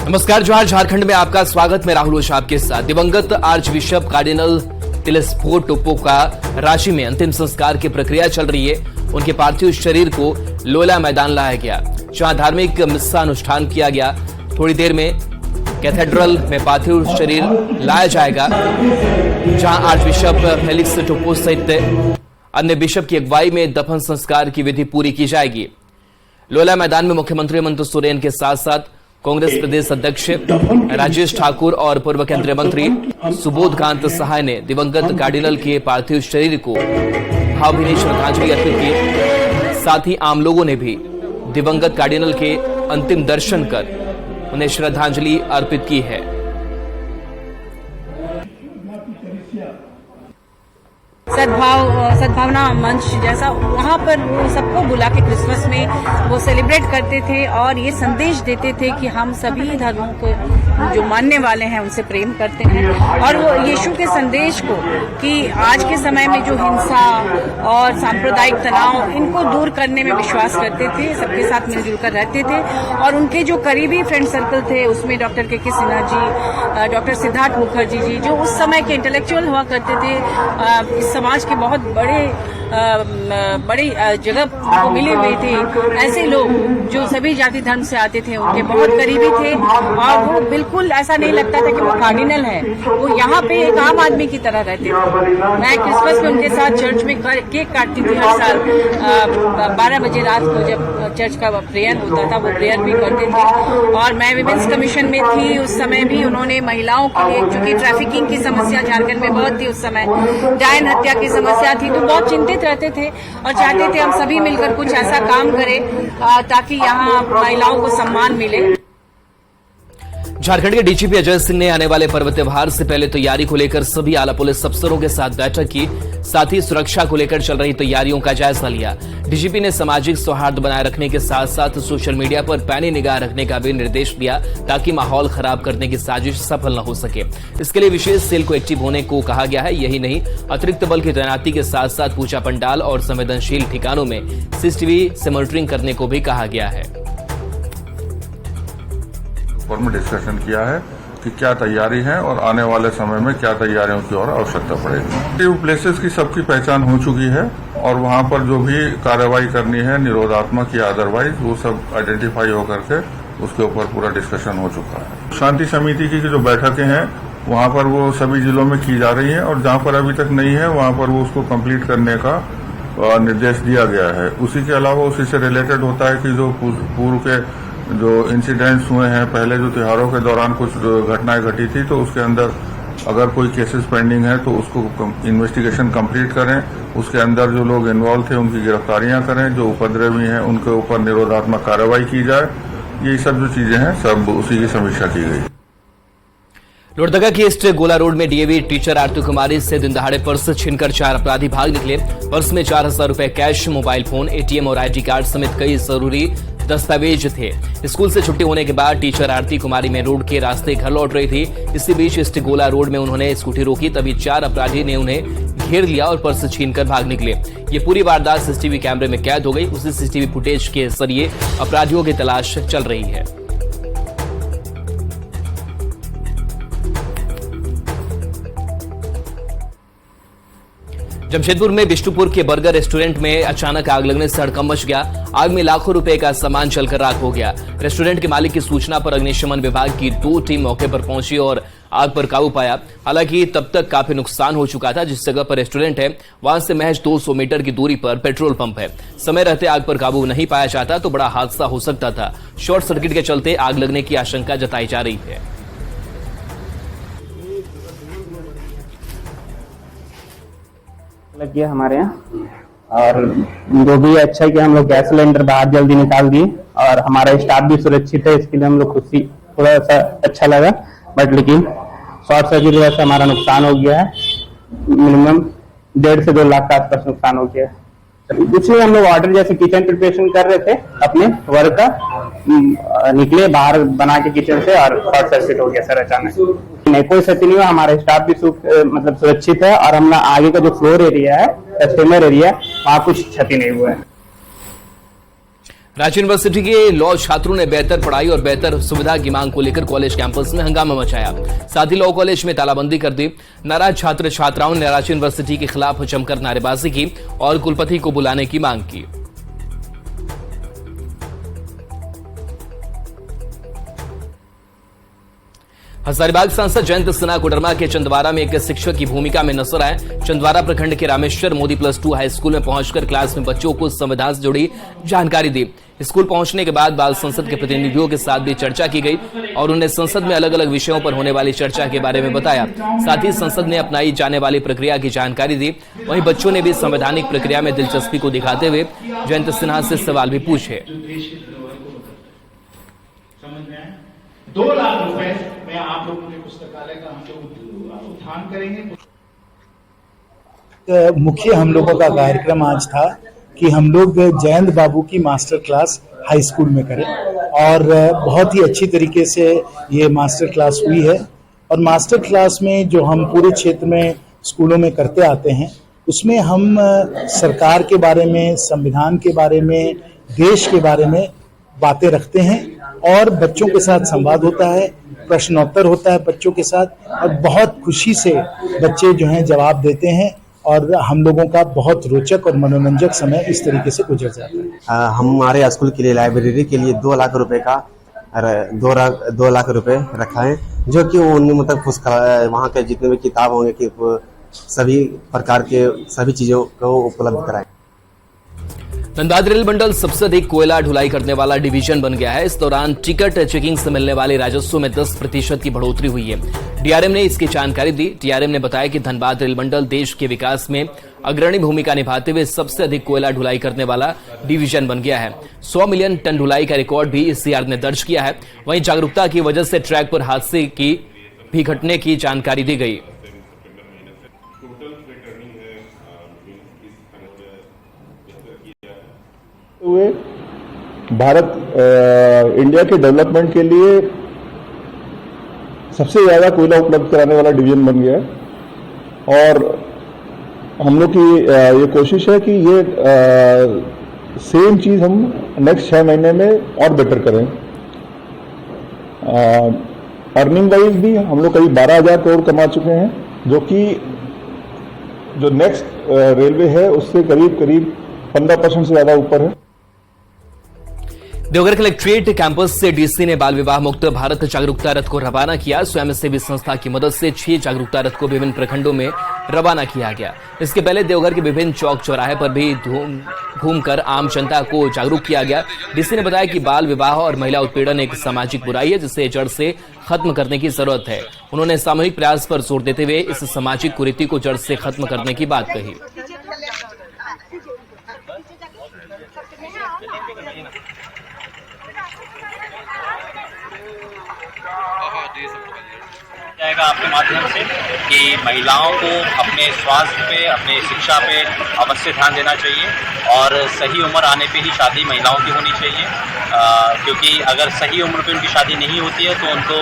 नमस्कार, जोहार। झारखंड में आपका स्वागत। मैं राहुल ओझा आपके साथ। दिवंगत आर्च बिशप कार्डिनल टेलेस्फोर टोपो का रांची में अंतिम संस्कार की प्रक्रिया चल रही है। उनके पार्थिव शरीर को लोला मैदान लाया गया, जहां धार्मिक मिस्सा अनुष्ठान किया गया। थोड़ी देर में कैथेड्रल में पार्थिव शरीर लाया जाएगा, जहां आर्च बिशप फेलिक्स टोपो सहित अन्य बिशप की अगुवाई में दफन संस्कार की विधि पूरी की जाएगी। लोला मैदान में मुख्यमंत्री हेमंत सोरेन के साथ साथ कांग्रेस प्रदेश अध्यक्ष राजेश ठाकुर और पूर्व केंद्रीय मंत्री सुबोधकांत सहाय ने दिवंगत कार्डिनल के पार्थिव शरीर को भावभीनी श्रद्धांजलि अर्पित की। साथ ही आम लोगों ने भी दिवंगत कार्डिनल के अंतिम दर्शन कर उन्हें श्रद्धांजलि अर्पित की है। सद्भावना मंच जैसा वहाँ पर वो सबको बुला के क्रिसमस में वो सेलिब्रेट करते थे और ये संदेश देते थे कि हम सभी धर्मों को जो मानने वाले हैं उनसे प्रेम करते हैं, और वो यीशु के संदेश को कि आज के समय में जो हिंसा और सांप्रदायिक तनाव इनको दूर करने में विश्वास करते थे, सबके साथ मिलजुल कर रहते थे। और उनके जो करीबी फ्रेंड सर्कल थे उसमें डॉक्टर के सिन्हा जी, डॉक्टर सिद्धार्थ मुखर्जी जी, जो उस समय के इंटेलेक्चुअल हुआ करते थे, इस समाज के बहुत बड़ी जगह को मिले हुए थे। ऐसे लोग जो सभी जाति धर्म से आते थे उनके बहुत करीबी थे, और वो बिल्कुल ऐसा नहीं लगता था कि वो कार्डिनल है, वो यहाँ पे एक आम आदमी की तरह रहते थे। मैं क्रिसमस में उनके साथ चर्च में केक काटती थी हर साल। 12 बजे रात को जब चर्च का प्रेयर होता था वो प्रेयर भी करते थे। और मैं विमेंस कमीशन में थी उस समय भी, उन्होंने महिलाओं के लिए, चूंकि ट्रैफिकिंग की समस्या झारखंड में बहुत थी उस समय, डायन हत्या की समस्या थी, तो बहुत चिंतित रहते थे और चाहते थे हम सभी मिलकर कुछ ऐसा काम करें ताकि यहाँ महिलाओं को सम्मान मिले। झारखंड के डीजीपी अजय सिंह ने आने वाले पर्व त्योहार से पहले तैयारी को लेकर सभी आला पुलिस अफसरों के साथ बैठक की। साथ ही सुरक्षा को लेकर चल रही तैयारियों का जायजा लिया। डीजीपी ने सामाजिक सौहार्द बनाए रखने के साथ साथ सोशल मीडिया पर पैनी निगाह रखने का भी निर्देश दिया, ताकि माहौल खराब करने की साजिश सफल न हो सके। इसके लिए विशेष सेल को एक्टिव होने को कहा गया है। यही नहीं, अतिरिक्त बल की तैनाती के साथ साथ पूजा पंडाल और संवेदनशील ठिकानों में सीसीटीवी से मॉनिटरिंग करने को भी कहा गया है। में डिस्कशन किया है कि क्या तैयारी है और आने वाले समय में क्या तैयारियों की और आवश्यकता पड़ेगी। प्लेसेस की सबकी पहचान हो चुकी है और वहां पर जो भी कार्रवाई करनी है निरोधात्मक या अदरवाइज, वो सब आइडेंटिफाई होकर के उसके ऊपर पूरा डिस्कशन हो चुका है। शांति समिति की जो बैठकें हैं वहां पर वो सभी जिलों में की जा रही है, और जहां पर अभी तक नहीं है वहां पर वो उसको कंप्लीट करने का निर्देश दिया गया है। उसी के अलावा उसी से रिलेटेड होता है कि जो पूर्व के जो इंसिडेंट्स हुए हैं, पहले जो त्योहारों के दौरान कुछ घटनाएं घटी थी, तो उसके अंदर अगर कोई केसेस पेंडिंग है तो उसको इन्वेस्टिगेशन कंप्लीट करें। उसके अंदर जो लोग इन्वॉल्व थे उनकी गिरफ्तारियां करें, जो उपद्रवी हैं उनके ऊपर निरोधात्मक कार्रवाई की जाए। ये सब जो चीजें हैं सब उसी की समीक्षा की गई। लोहरदगा की ईस्ट गोला रोड में डीएवी टीचर आरती कुमारी से दिन दहाड़े पर्स छीनकर 4 अपराधी भाग निकले। पर्स में 4000 रुपए कैश, मोबाइल फोन, एटीएम और आईडी कार्ड समेत कई जरूरी दस्तावेज थे। स्कूल से छुट्टी होने के बाद टीचर आरती कुमारी में रोड के रास्ते घर लौट रही थी। इसी बीच ईस्ट गोला रोड में उन्होंने स्कूटी रोकी, तभी 4 अपराधी ने उन्हें घेर लिया और पर्स छीनकर भाग निकले। ये पूरी वारदात सीसीटीवी कैमरे में कैद हो गई। उसी सीसीटीवी फुटेज के जरिए अपराधियों की तलाश चल रही है। जमशेदपुर में बिष्टुपुर के बर्गर रेस्टोरेंट में अचानक आग लगने से हड़कंप मच गया। आग में लाखों रुपए का सामान जलकर राख हो गया। रेस्टोरेंट के मालिक की सूचना पर अग्निशमन विभाग की 2 टीम मौके पर पहुंची और आग पर काबू पाया। हालांकि तब तक काफी नुकसान हो चुका था। जिस जगह पर रेस्टोरेंट है वहां से महज 200 मीटर की दूरी पर पेट्रोल पंप है। समय रहते आग पर काबू नहीं पाया जाता तो बड़ा हादसा हो सकता था। शॉर्ट सर्किट के चलते आग लगने की आशंका जताई जा रही है। लग गया हमारे यहाँ, और जो भी अच्छा है कि हम लोग गैस सिलेंडर बाहर जल्दी निकाल दिए और हमारा स्टाफ भी सुरक्षित है। इसके लिए हम लोग खुशी थोड़ा सा अच्छा लगा, बट लेकिन शॉर्ट सर्किट की वजह से हमारा नुकसान हो गया है। मिनिमम 1.5 से 2 लाख का आसपास नुकसान हो गया है। कुछ नहीं, हम लोग ऑर्डर जैसे किचन प्रिपरेशन कर रहे थे अपने वर्क का, निकले बाहर बना के किचन से और शॉर्ट सर्किट हो गया सर अचानक। नहीं, कोई क्षति नहीं हुआ। हमारा स्टाफ भी मतलब सुरक्षित है, और हम आगे का जो फ्लोर एरिया है, कस्टमर एरिया, वहाँ कुछ क्षति नहीं हुआ है। रांची यूनिवर्सिटी के लॉ छात्रों ने बेहतर पढ़ाई और बेहतर सुविधा की मांग को लेकर कॉलेज कैंपस में हंगामा मचाया। साथ ही लॉ कॉलेज में तालाबंदी कर दी। नाराज छात्र छात्राओं ने रांची यूनिवर्सिटी के खिलाफ जमकर नारेबाजी की और कुलपति को बुलाने की मांग की। हजारीबाग सांसद जयंत सिन्हा कोडरमा के चंदवारा में एक शिक्षक की भूमिका में नजर आए। चंदवारा प्रखंड के रामेश्वर मोदी +2 हाई स्कूल में पहुंचकर क्लास में बच्चों को संविधान से जुड़ी जानकारी दी। स्कूल पहुंचने के बाद बाल संसद के प्रतिनिधियों के साथ भी चर्चा की गई और उन्हें संसद में अलग अलग विषयों पर होने वाली चर्चा के बारे में बताया। साथ ही संसद में अपनाई जाने वाली प्रक्रिया की जानकारी दी। वहीं बच्चों ने भी संवैधानिक प्रक्रिया में दिलचस्पी को दिखाते हुए जयंत सिन्हा से सवाल भी पूछे। 2 लाख रुपए में आप लोगों के पुस्तकालय का हम लोग उत्थान करेंगे। मुख्य हम लोगों का कार्यक्रम आज था कि हम लोग जयंत बाबू की मास्टर क्लास हाई स्कूल में करें और बहुत ही अच्छी तरीके से ये मास्टर क्लास हुई है। और मास्टर क्लास में जो हम पूरे क्षेत्र में स्कूलों में करते आते हैं उसमें हम सरकार के बारे में, संविधान के बारे में, देश के बारे में बातें रखते हैं और बच्चों के साथ संवाद होता है, प्रश्नोत्तर होता है बच्चों के साथ और बहुत खुशी से बच्चे जो हैं जवाब देते हैं और हम लोगों का बहुत रोचक और मनोरंजक समय इस तरीके से गुजर जाता है। हमारे स्कूल के लिए लाइब्रेरी के लिए 2 लाख रुपए का 2 लाख रुपए रखा है, जो कि मतलब वहाँ के जितने भी किताब होंगे कि सभी प्रकार के सभी चीजों को उपलब्ध कराएं। धनबाद रेल मंडल सबसे अधिक कोयला ढुलाई करने वाला डिवीजन बन गया है। इस दौरान टिकट चेकिंग से मिलने वाले राजस्व में 10% की बढ़ोतरी हुई है। डीआरएम ने इसकी जानकारी दी। डीआरएम ने बताया कि धनबाद रेल मंडल देश के विकास में अग्रणी भूमिका निभाते हुए सबसे अधिक कोयला ढुलाई करने वाला डिवीजन बन गया है। 100 मिलियन टन ढुलाई का रिकॉर्ड भी इस सीआर ने दर्ज किया है। वहीं जागरूकता की वजह से ट्रैक पर हादसे की भी घटने की जानकारी दी गई। भारत इंडिया के डेवलपमेंट के लिए सबसे ज्यादा कोयला उपलब्ध कराने वाला डिवीजन बन गया है और हम लोग की ये कोशिश है कि ये सेम चीज हम नेक्स्ट 6 महीने में और बेटर करें। अर्निंग वाइज भी हम लोग करीब 12,000 करोड़ कमा चुके हैं, जो कि जो नेक्स्ट रेलवे है उससे करीब 15% से ज्यादा ऊपर है। देवघर कलेक्ट्रेट कैंपस से डीसी ने बाल विवाह मुक्त भारत जागरूकता रथ को रवाना किया। स्वयंसेवी संस्था की मदद से 6 जागरूकता रथ को विभिन्न प्रखंडों में रवाना किया गया। इसके पहले देवघर के विभिन्न चौक चौराहे पर भी घूमकर आम जनता को जागरूक किया गया। डीसी ने बताया कि बाल विवाह और महिला उत्पीड़न एक सामाजिक बुराई है जिसे जड़ से खत्म करने की जरूरत है। उन्होंने सामूहिक प्रयास पर जोर देते हुए इस सामाजिक कुरीति को जड़ से खत्म करने की बात कही। जाएगा आपके माध्यम से कि महिलाओं को अपने स्वास्थ्य पे, अपने शिक्षा पे अवश्य ध्यान देना चाहिए और सही उम्र आने पे ही शादी महिलाओं की होनी चाहिए, क्योंकि अगर सही उम्र पे उनकी शादी नहीं होती है तो उनको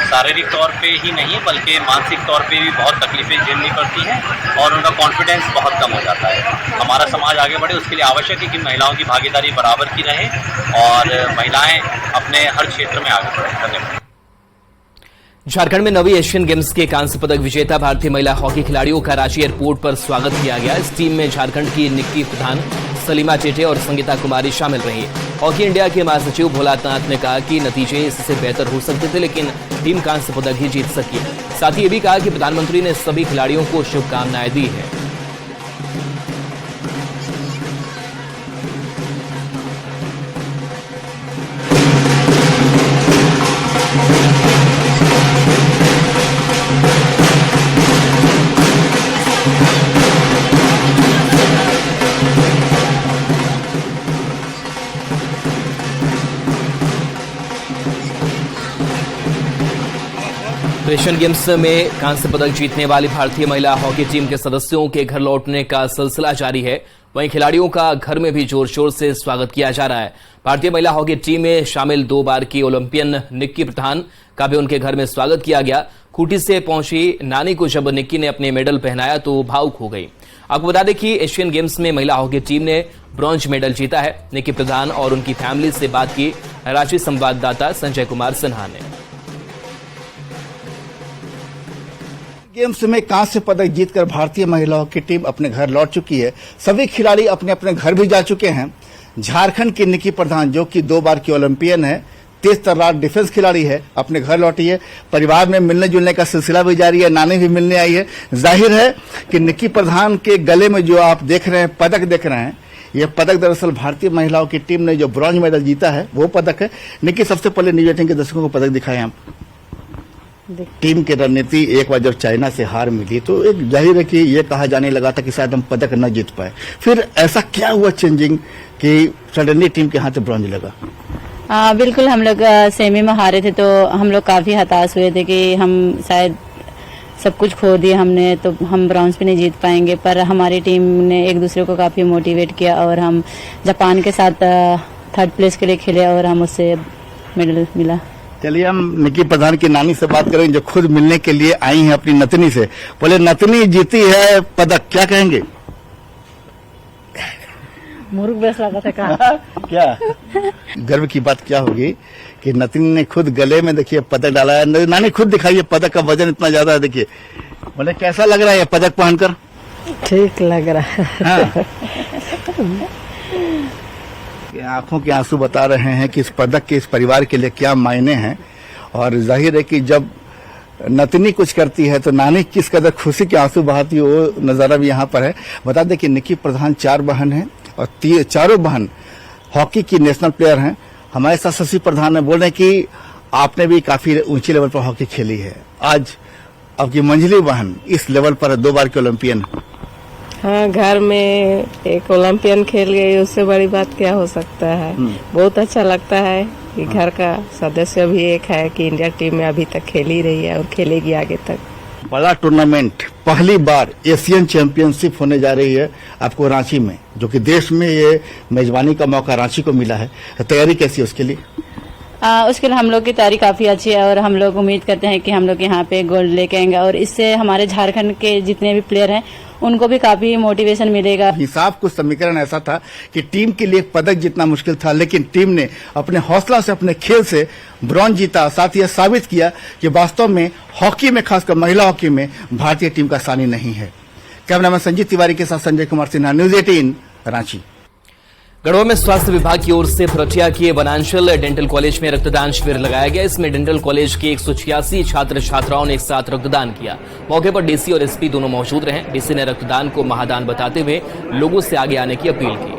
शारीरिक तौर पे ही नहीं बल्कि मानसिक तौर पे भी बहुत तकलीफें झेलनी पड़ती हैं और उनका कॉन्फिडेंस बहुत कम हो जाता है। हमारा समाज आगे बढ़े उसके लिए आवश्यक है कि महिलाओं की भागीदारी बराबर की रहे और महिलाएं अपने हर क्षेत्र में आगे बढ़ें। धन्यवाद। झारखंड में 9वीं एशियन गेम्स के कांस्य पदक विजेता भारतीय महिला हॉकी खिलाड़ियों का रांची एयरपोर्ट पर स्वागत किया गया। इस टीम में झारखंड की निक्की प्रधान, सलीमा टेटे और संगीता कुमारी शामिल रही। हॉकी इंडिया के महासचिव भोलानाथ ने कहा कि नतीजे इससे बेहतर हो सकते थे लेकिन टीम कांस्य पदक ही जीत सकी। साथ ही ये भी कहा कि प्रधानमंत्री ने सभी खिलाड़ियों को शुभकामनाएं दी है। एशियन गेम्स में कांस्य पदक जीतने वाली भारतीय महिला हॉकी टीम के सदस्यों के घर लौटने का सिलसिला जारी है। वहीं खिलाड़ियों का घर में भी जोर शोर से स्वागत किया जा रहा है। भारतीय महिला हॉकी टीम में शामिल 2 बार की ओलंपियन निक्की प्रधान का भी उनके घर में स्वागत किया गया। खूंटी से पहुंची नानी को जब निक्की ने अपने मेडल पहनाया तो भावुक हो गई। आपको बता दें कि एशियन गेम्स में महिला हॉकी टीम ने ब्रॉन्ज मेडल जीता है। निक्की प्रधान और उनकी फैमिली से बात की रांची संवाददाता संजय कुमार सिन्हा ने। गेम्स में कांस्य पदक जीतकर भारतीय महिला हॉकी टीम अपने घर लौट चुकी है। सभी खिलाड़ी अपने अपने घर भी जा चुके हैं। झारखंड की निक्की प्रधान, जो कि 2 बार की ओलंपियन है, तेज तर्रार डिफेंस खिलाड़ी है, अपने घर लौटी है। परिवार में मिलने जुलने का सिलसिला भी जारी है। नानी भी मिलने आई है। जाहिर है कि निक्की प्रधान के गले में जो आप देख रहे हैं, पदक देख रहे हैं, यह पदक दरअसल भारतीय महिलाओं की टीम ने जो ब्रॉन्ज मेडल जीता है वो पदक है। निक्की, सबसे पहले न्यूज 18 के दर्शकों को पदक दिखाए हम। टीम की रणनीति एक बार जब चाइना से हार मिली तो एक जाहिर है कि ये कहा जाने लगा था कि शायद हम पदक न जीत पाए। फिर ऐसा क्या हुआ चेंजिंग कि सडनली टीम के हाथ ब्रॉन्ज लगा? बिल्कुल, हम लोग सेमी में हारे थे तो हम लोग काफी हताश हुए थे कि हम शायद सब कुछ खो दिया हमने, तो हम ब्रॉन्ज भी नहीं जीत पाएंगे। पर हमारी टीम ने एक दूसरे को काफी मोटिवेट किया और हम जापान के साथ 3rd प्लेस के लिए खेले और हम उससे मेडल मिला। चलिए हम निक्की प्रधान की नानी से बात करेंगे, जो खुद मिलने के लिए आई हैं अपनी नतनी से। बोले, नतनी जीती है पदक, क्या कहेंगे? मुर्ग बेस लगा था कहा। क्या गर्व की बात क्या होगी कि नतनी ने खुद गले में देखिए पदक डाला है। नानी खुद दिखाइए, पदक का वजन इतना ज्यादा है, देखिए। बोले, कैसा लग रहा है पदक पहनकर? ठीक लग रहा है। आंखों के आंसू बता रहे हैं कि इस पदक के इस परिवार के लिए क्या मायने हैं। और जाहिर है कि जब नतनी कुछ करती है तो नानी किस कदर खुशी के आंसू बहाती है, वो नजारा भी यहाँ पर है। बता दें कि निक्की प्रधान 4 बहन हैं और चारों बहन हॉकी की नेशनल प्लेयर हैं। हमारे साथ शशि प्रधान ने बोल रहे हैं कि आपने भी काफी ऊंची लेवल पर हॉकी खेली है। आज आपकी मंझली बहन इस लेवल पर 2 बार की ओलंपियन। हाँ, घर में एक ओलंपियन खेल गई, उससे बड़ी बात क्या हो सकता है। बहुत अच्छा लगता है कि घर का सदस्य भी एक है कि इंडिया टीम में अभी तक खेल ही रही है और खेलेगी आगे तक। बड़ा टूर्नामेंट, पहली बार एशियन चैंपियनशिप होने जा रही है आपको रांची में, जो कि देश में ये मेजबानी का मौका रांची को मिला है। तैयारी कैसी है उसके लिए? उसके लिए हम लोग की तैयारी काफी अच्छी है और हम लोग उम्मीद करते हैं कि हम लोग यहाँ पे गोल्ड लेके आएंगे और इससे हमारे झारखंड के जितने भी प्लेयर हैं उनको भी काफी मोटिवेशन मिलेगा। हिसाब कुछ समीकरण ऐसा था कि टीम के लिए पदक जीतना मुश्किल था, लेकिन टीम ने अपने हौसला से, अपने खेल से ब्रॉन्ज जीता। साथ ही साबित किया कि वास्तव में हॉकी में, खासकर महिला हॉकी में, भारतीय टीम का सानी नहीं है। कैमरामैन संजीत तिवारी के साथ संजय कुमार सिन्हा, न्यूज 18 रांची। गढ़वा में स्वास्थ्य विभाग की ओर से फरटिया के वनांचल डेंटल कॉलेज में रक्तदान शिविर लगाया गया। इसमें डेंटल कॉलेज के 186 छात्र छात्राओं ने एक साथ रक्तदान किया। मौके पर डीसी और एसपी दोनों मौजूद रहे। डीसी ने रक्तदान को महादान बताते हुए लोगों से आगे आने की अपील की।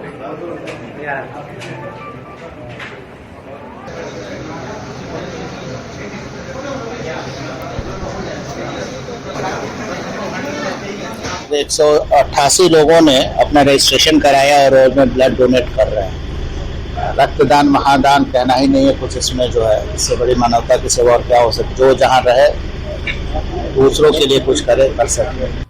तो 188 लोगों ने अपना रजिस्ट्रेशन कराया और उसमें ब्लड डोनेट कर रहे हैं। रक्तदान महादान कहना ही नहीं है कुछ, इसमें जो है इससे बड़ी मानवता की सेवा और क्या हो सकती। जो जहां रहे दूसरों के लिए कुछ करे, कर सकते।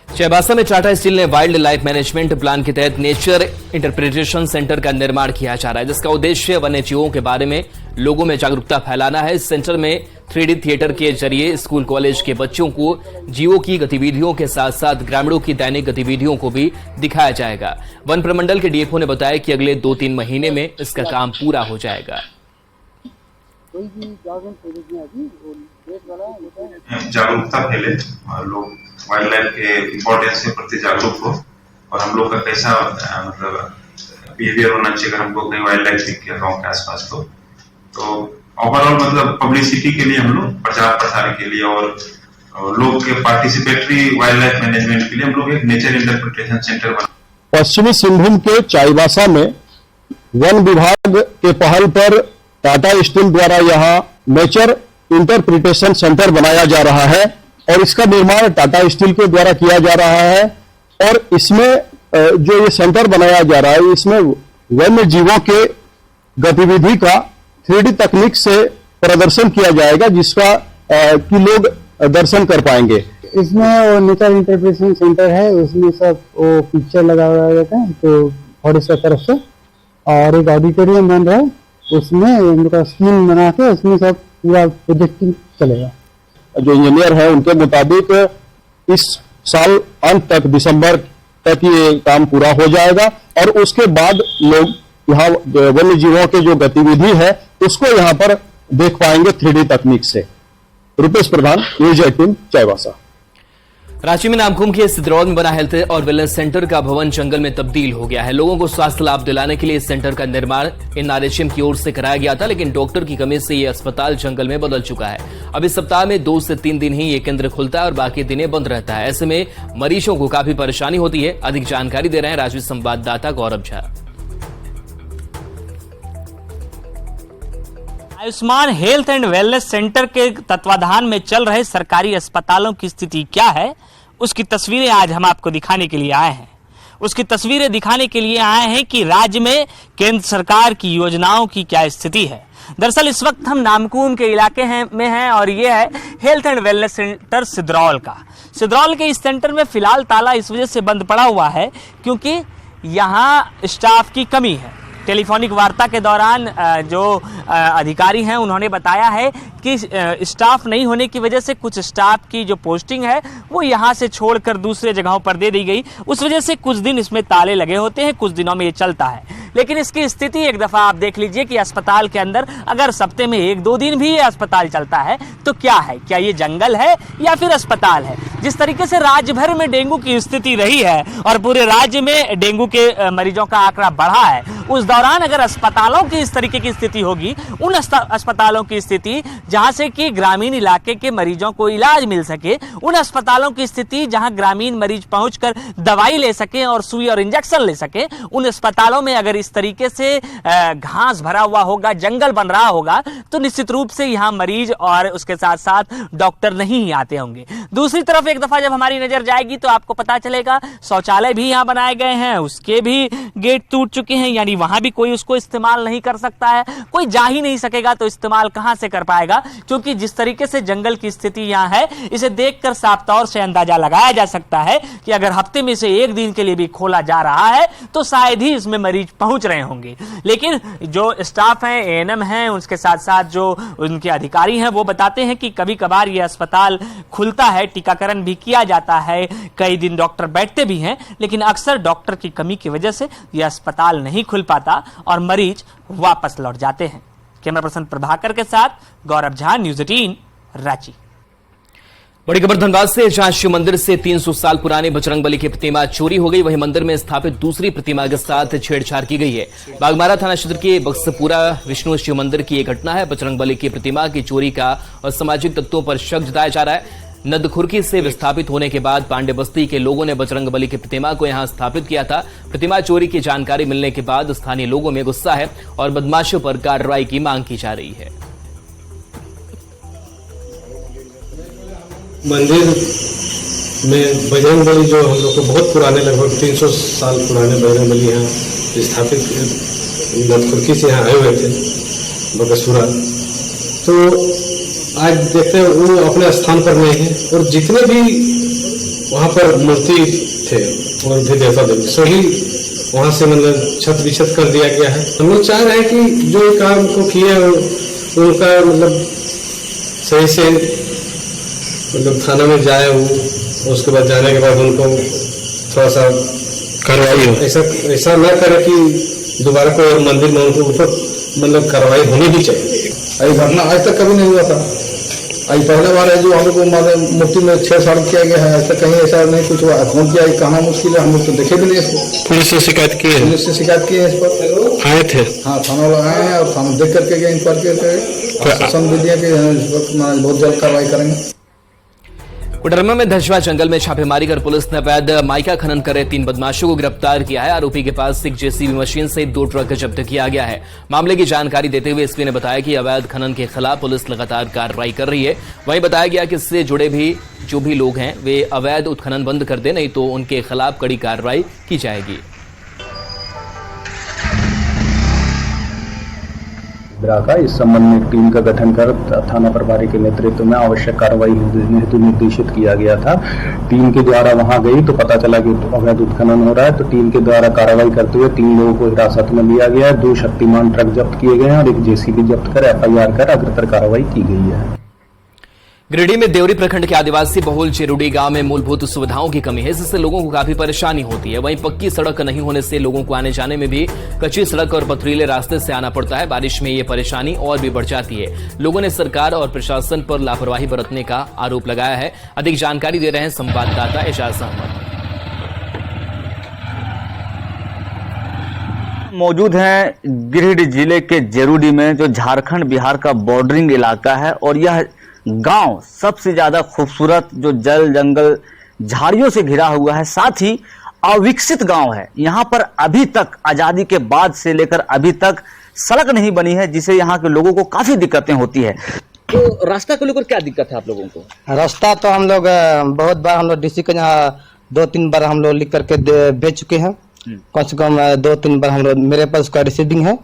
चाईबासा में टाटा स्टील ने वाइल्ड लाइफ मैनेजमेंट प्लान के तहत नेचर इंटरप्रिटेशन सेंटर का निर्माण किया जा रहा है, जिसका उद्देश्य वन्य जीवों के बारे में लोगों में जागरूकता फैलाना है। इस सेंटर में 3D थिएटर के जरिए स्कूल कॉलेज के बच्चों को जीवों की गतिविधियों के साथ साथ ग्रामीणों की दैनिक गतिविधियों को भी दिखाया जाएगा। वन प्रमंडल के डीएफओ ने बताया कि अगले 2-3 महीने में इसका काम पूरा हो जाएगा। जागरूकता फैले और लोग वाइल्ड लाइफ के इम्पोर्टेंस के प्रति जागरूक हो और हम लोग का कैसा मतलब बिहेवियर होना चाहिए अगर हमको कहीं वाइल्ड लाइफ दिख गया गाँव के आसपास। तो ओवरऑल मतलब पब्लिसिटी के लिए हम लोग प्रचार प्रसार के लिए और लोग के पार्टिसिपेटरी वाइल्ड लाइफ मैनेजमेंट के लिए हम लोग एक नेचर इंटरप्रिटेशन सेंटर बना। पश्चिमी सिंहभूम के चाईबासा में वन विभाग के पहल पर टाटा स्टील द्वारा यहाँ नेचर इंटरप्रिटेशन सेंटर बनाया जा रहा है और इसका निर्माण टाटा स्टील के द्वारा किया जा रहा है। और इसमें जो ये सेंटर बनाया जा रहा है, इसमें वन्य जीवों के गतिविधि का 3D तकनीक से प्रदर्शन किया जाएगा, जिसका कि लोग दर्शन कर पाएंगे। इसमें वो नेचर इंटरप्रिटेशन सेंटर है, उसमें सब वो पिक्चर लगा हुआ रहता है तो फॉरेस्ट की तरफ से, और एक ऑडिटोरियम बन रहा है, उसमें उनका स्क्रीन बना के उसमें सब पूरा प्रोजेक्टिंग चलेगा। जो इंजीनियर है उनके मुताबिक इस साल अंत तक दिसंबर तक ये काम पूरा हो जाएगा और उसके बाद लोग यहाँ वन्य जीवों के जो गतिविधि है उसको यहाँ पर देख पाएंगे 3D तकनीक से। रुपेश प्रधान, न्यूज 18, चाईबासा। रांची में नामकुम के सिद्रौल में बना हेल्थ और वेलनेस सेंटर का भवन जंगल में तब्दील हो गया है। लोगों को स्वास्थ्य लाभ दिलाने के लिए इस सेंटर का निर्माण NRHM की ओर से कराया गया था, लेकिन डॉक्टर की कमी से ये अस्पताल जंगल में बदल चुका है। अब इस सप्ताह में 2 से 3 दिन ही ये केंद्र खुलता है और बाकी दिनें बंद रहता है। ऐसे में मरीजों को काफी परेशानी होती है। अधिक जानकारी दे रहे हैं राजवी संवाददाता Gaurav Jha. Ayushman health and wellness centre के तत्वाधान में चल रहे सरकारी अस्पतालों की स्थिति क्या है, उसकी तस्वीरें आज हम आपको दिखाने के लिए आए हैं। उसकी तस्वीरें दिखाने के लिए आए हैं कि राज्य में केंद्र सरकार की योजनाओं की क्या स्थिति है। दरअसल इस वक्त हम नामकुम के इलाके में हैं और ये है हेल्थ एंड वेलनेस सेंटर सिद्रौल का। सिद्रौल के इस सेंटर में फिलहाल ताला इस वजह से बंद पड़ा हुआ है क्योंकि यहाँ स्टाफ की कमी है। टेलीफोनिक वार्ता के दौरान जो अधिकारी हैं उन्होंने बताया है कि स्टाफ नहीं होने की वजह से कुछ स्टाफ की जो पोस्टिंग है वो यहाँ से छोड़कर दूसरे जगहों पर दे दी गई। उस वजह से कुछ दिन इसमें ताले लगे होते हैं, कुछ दिनों में ये चलता है। लेकिन इसकी स्थिति एक दफ़ा आप देख लीजिए कि अस्पताल के अंदर अगर सप्ते में 1-2 दिन भी ये अस्पताल चलता है तो क्या है, क्या ये जंगल है या फिर अस्पताल है। जिस तरीके से राज्य भर में डेंगू की स्थिति रही है और पूरे राज्य में डेंगू के मरीजों का आंकड़ा बढ़ा है, उस दौरान अगर अस्पतालों की इस तरीके की स्थिति होगी, उन अस्पतालों की स्थिति जहां से कि ग्रामीण इलाके के मरीजों को इलाज मिल सके, उन अस्पतालों की स्थिति जहां ग्रामीण मरीज पहुंचकर दवाई ले सके और सुई और इंजेक्शन ले सके, उन अस्पतालों में अगर इस तरीके से घास भरा हुआ होगा, जंगल बन रहा होगा, तो निश्चित रूप से यहाँ मरीज और उसके साथ साथ डॉक्टर नहीं आते होंगे। दूसरी तरफ एक दफा जब हमारी नजर जाएगी तो आपको पता चलेगा शौचालय भी यहाँ बनाए गए हैं, उसके भी गेट टूट चुके हैं, यानी वहां भी कोई उसको इस्तेमाल नहीं कर सकता है। कोई जा ही नहीं सकेगा तो इस्तेमाल कहां से कर पाएगा, क्योंकि जिस तरीके से जंगल की स्थिति यहाँ है, इसे देखकर साफ तौर से अंदाजा लगाया जा सकता है कि अगर हफ्ते में से 1 दिन के लिए भी खोला जा रहा है तो शायद ही इसमें मरीज पहुंच रहे होंगे। लेकिन जो स्टाफ है, ANM है, उसके साथ साथ जो उनके अधिकारी हैं, वो बताते हैं कि कभी कभार ये अस्पताल खुलता है, टीकाकरण भी किया जाता है, कई दिन डॉक्टर बैठते भी हैं, लेकिन अक्सर डॉक्टर की कमी की वजह से यह अस्पताल नहीं खुल पाता और मरीज वापस लौट जाते हैं। कैमरा पर्सन प्रभाकर के साथ गौरव झा, न्यूज 18, रांची। बड़ी खबर धनबाद से, जहां शिव मंदिर से 300 साल पुराने बजरंगबली की प्रतिमा चोरी हो गई, वहीं मंदिर में स्थापित दूसरी प्रतिमा के साथ छेड़छाड़ की गई है। बागमारा थाना क्षेत्र के बक्सपुरा विष्णु शिव मंदिर की यह घटना है। बजरंगबली की प्रतिमा की चोरी का और सामाजिक तत्वों पर शक जताया जा रहा है। नदखुर्की से विस्थापित होने के बाद पांडे बस्ती के लोगों ने बजरंगबली की प्रतिमा को यहां स्थापित किया था। प्रतिमा चोरी की जानकारी मिलने के बाद स्थानीय लोगों में गुस्सा है और बदमाशों पर कार्रवाई की मांग की जा रही है। मंदिर में बजरंगबली जो हम लोग को बहुत पुराने, लगभग 300 साल पुराने बजरंगबली यहाँ स्थापित नदखुर्की से यहाँ आए हुए थे बकसपुरा, तो आज देखते हैं वो अपने स्थान पर नहीं है और जितने भी वहाँ पर मूर्ति थे और भी देवता देवी सही वहाँ से मतलब छत विछत कर दिया गया है। हम लोग चाह रहे हैं कि जो काम को किए उनका मतलब सही से मतलब थाना में जाए वो, उसके बाद जाने के बाद उनको थोड़ा सा कार्रवाई हो। ऐसा न करे कि दोबारा कोई मंदिर में उनको ऊपर मतलब कार्रवाई होनी भी चाहिए। ऐसी घटना आज तक कभी नहीं हुआ था। आज पहले बार है जो हम लोग को मूर्ति में छेड़छाड़ किया गया है। आज तक कहीं ऐसा नहीं कुछ हुआ। कौन किया कहना मुश्किल है, हम लोग तो देखे भी नहीं इसको। पुलिस से शिकायत की है? पुलिस से शिकायत की है इस पर, आए थे। हाँ, थाना वाले आए हैं और थाना देख करके गए, इंक्वायरी करके शासन भी दिया कि इस वक्त बहुत जल्द कार्रवाई करेंगे। कोडरमा में धजवा जंगल में छापेमारी कर पुलिस ने अवैध माइका खनन कर रहे 3 बदमाशों को गिरफ्तार किया है। आरोपी के पास एक जेसीबी मशीन से 2 ट्रक जब्त किया गया है। मामले की जानकारी देते हुए एसपी ने बताया कि अवैध खनन के खिलाफ पुलिस लगातार कार्रवाई कर रही है। वहीं बताया गया कि इससे जुड़े भी जो भी लोग हैं वे अवैध उत्खनन बंद कर दे, नहीं तो उनके खिलाफ कड़ी कार्रवाई की जाएगी। का इस संबंध में एक टीम का गठन कर थाना प्रभारी के नेतृत्व में आवश्यक कार्रवाई हेतु निर्देशित किया गया था। टीम के द्वारा वहां गई तो पता चला कि अवैध उत्खनन हो रहा है, तो टीम के द्वारा कार्रवाई करते हुए 3 लोगों को हिरासत में लिया गया है, 2 शक्तिमान ट्रक जब्त किए गए हैं और एक जेसीबी जब्त कर FIR कर अग्रतर कार्रवाई की गई है। गिरिडीह में देवरी प्रखंड के आदिवासी बहुल चिरुडी गांव में मूलभूत सुविधाओं की कमी है, जिससे लोगों को काफी परेशानी होती है। वहीं पक्की सड़क नहीं होने से लोगों को आने जाने में भी कच्ची सड़क और पथरीले रास्ते से आना पड़ता है। बारिश में ये परेशानी और भी बढ़ जाती है। लोगों ने सरकार और प्रशासन पर लापरवाही बरतने का आरोप लगाया है। अधिक जानकारी दे रहे हैं संवाददाता एजाज अहमद। मौजूद हैं गिरिडीह जिले के जेरूडी में, जो झारखंड बिहार का बॉर्डरिंग इलाका है, और यह गांव सबसे ज्यादा खूबसूरत, जो जल जंगल झाड़ियों से घिरा हुआ है, साथ ही अविकसित गांव है। यहाँ पर अभी तक आजादी के बाद से लेकर अभी तक सड़क नहीं बनी है, जिसे यहाँ के लोगों को काफी दिक्कतें होती है। तो रास्ता को लेकर क्या दिक्कत है आप लोगों को? रास्ता तो हम लोग बहुत बार हम लोग DC के यहाँ 2-3 बार हम लोग लिख करके भेज चुके हैं। कम से कम 2-3 बार हम लोग, मेरे पास उसका रिसीविंग है,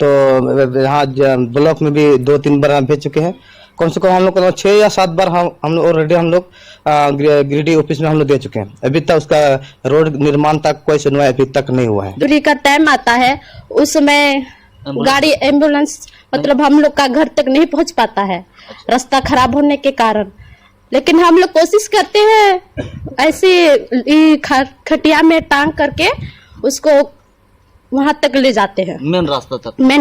तो यहाँ ब्लॉक में भी 2-3 बार हम भेज चुके हैं। कम से कम हम लोग 6 या 7 बार हम लोग ऑलरेडी हम लोग गिरिडीह ऑफिस में हम लोग दे चुके हैं। अभी तक उसका रोड निर्माण तक कोई सुनवाई अभी तक नहीं हुआ है। दूरी का टाइम आता है, उस समय गाड़ी एम्बुलेंस मतलब हम लोग का घर तक नहीं पहुंच पाता है, रास्ता खराब होने के कारण। लेकिन हम लोग कोशिश करते हैं ऐसे खटिया में टांग करके उसको वहां तक ले जाते हैं, मेन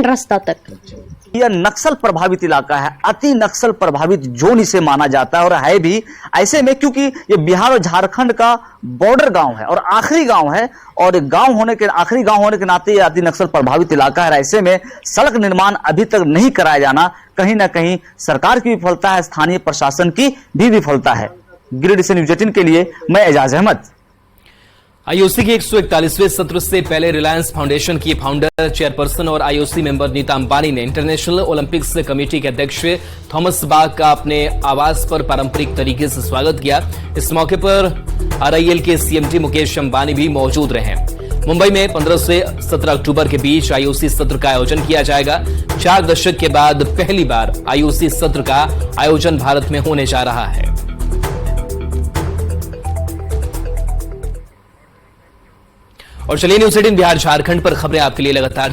रास्ता तक। यह नक्सल प्रभावित इलाका है, अति नक्सल प्रभावित जोन इसे माना जाता है, और है भी ऐसे में क्योंकि ये बिहार और झारखंड का बॉर्डर गांव है और आखिरी गांव है, और आखिरी गांव होने के नाते ये अति नक्सल प्रभावित इलाका है। ऐसे में सड़क निर्माण अभी तक नहीं कराया जाना कहीं ना कहीं सरकार की विफलता है, स्थानीय प्रशासन की भी विफलता है। गिरिडीह से न्यूज 18 के लिए मैं एजाज अहमद। आईओसी के 141वें सत्र से पहले रिलायंस फाउंडेशन की फाउंडर, चेयरपर्सन और आईओसी मेंबर नीता अंबानी ने इंटरनेशनल ओलंपिक्स कमेटी के अध्यक्ष थॉमस बाक का अपने आवास पर पारंपरिक तरीके से स्वागत किया। इस मौके पर RIL के CMD मुकेश अंबानी भी मौजूद रहे। मुंबई में 15 से 17 अक्टूबर के बीच आईओसी सत्र का आयोजन किया जाएगा। 4 दशक के बाद पहली बार आईओसी सत्र का आयोजन भारत में होने जा रहा है। और चलिए न्यूज़ 18 बिहार झारखंड पर खबरें आपके लिए लगातार